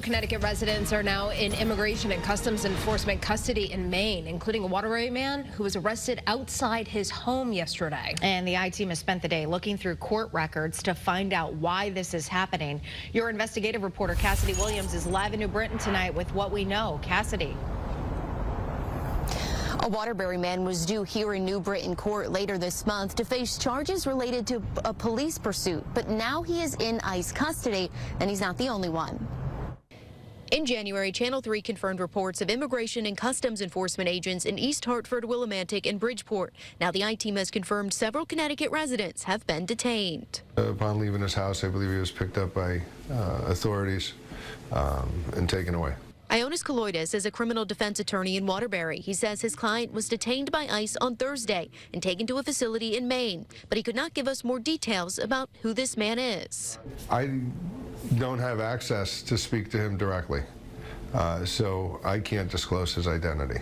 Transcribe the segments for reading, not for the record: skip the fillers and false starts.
Connecticut residents are now in Immigration and Customs Enforcement custody in Maine, including a Waterbury man who was arrested outside his home yesterday. And the I team has spent the day looking through court records to find out why this is happening. Your investigative reporter Cassidy Williams is live in New Britain tonight with what we know. Cassidy. A Waterbury man was due here in New Britain court later this month to face charges related to a police pursuit, but now he is in ICE custody, and he's not the only one. In January, Channel 3 confirmed reports of Immigration and Customs Enforcement agents in East Hartford, Willimantic, and Bridgeport. Now the I team has confirmed several Connecticut residents have been detained. Upon leaving his house, I believe he was picked up by authorities and taken away. Ionis Kaloidis is a criminal defense attorney in Waterbury. He says his client was detained by ICE on Thursday and taken to a facility in Maine, but he could not give us more details about who this man is. I don't have access to speak to him directly, so I can't disclose his identity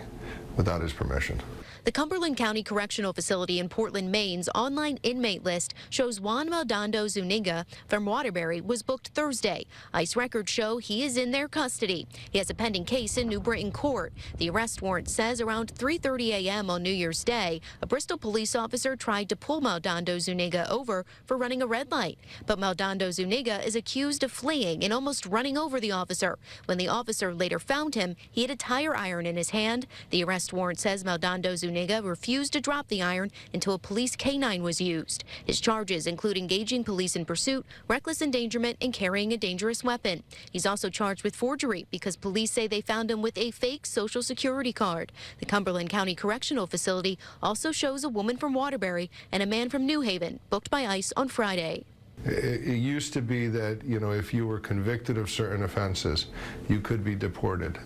without his permission. The Cumberland County Correctional Facility in Portland, Maine's online inmate list shows Juan Maldonado Zuniga from Waterbury was booked Thursday. ICE records show he is in their custody. He has a pending case in New Britain court. The arrest warrant says around 3:30 a.m. on New Year's Day, a Bristol police officer tried to pull Maldonado Zuniga over for running a red light. But Maldonado Zuniga is accused of fleeing and almost running over the officer. When the officer later found him, he had a tire iron in his hand. The arrest warrant says Maldonado Zuniga refused to drop the iron until a police canine was used. His charges include engaging police in pursuit, reckless endangerment, and carrying a dangerous weapon. He's also charged with forgery because police say they found him with a fake Social Security card. The Cumberland County Correctional Facility also shows a woman from Waterbury and a man from New Haven booked by ICE on Friday. It used to be that, if you were convicted of certain offenses, you could be deported.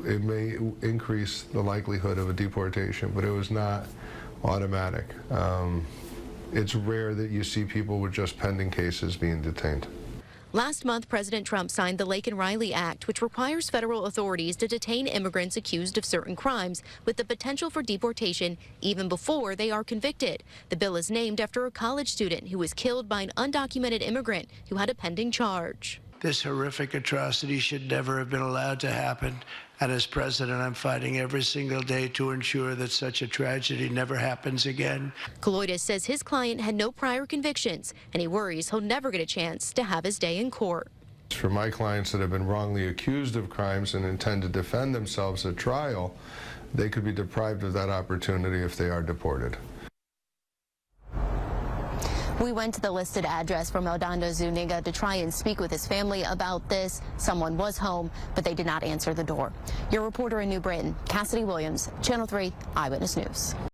It may increase the likelihood of a deportation, but it was not automatic. It's rare that you see people with just pending cases being detained. Last month, President Trump signed the Laken Riley Act, which requires federal authorities to detain immigrants accused of certain crimes with the potential for deportation even before they are convicted. The bill is named after a college student who was killed by an undocumented immigrant who had a pending charge. This horrific atrocity should never have been allowed to happen. And as president, I'm fighting every single day to ensure that such a tragedy never happens again. Kaloidis says his client had no prior convictions, and he worries he'll never get a chance to have his day in court. For my clients that have been wrongly accused of crimes and intend to defend themselves at trial, they could be deprived of that opportunity if they are deported. We went to the listed address for Maldonado Zuniga to try and speak with his family about this. Someone was home, but they did not answer the door. Your reporter in New Britain, Cassidy Williams, Channel 3 Eyewitness News.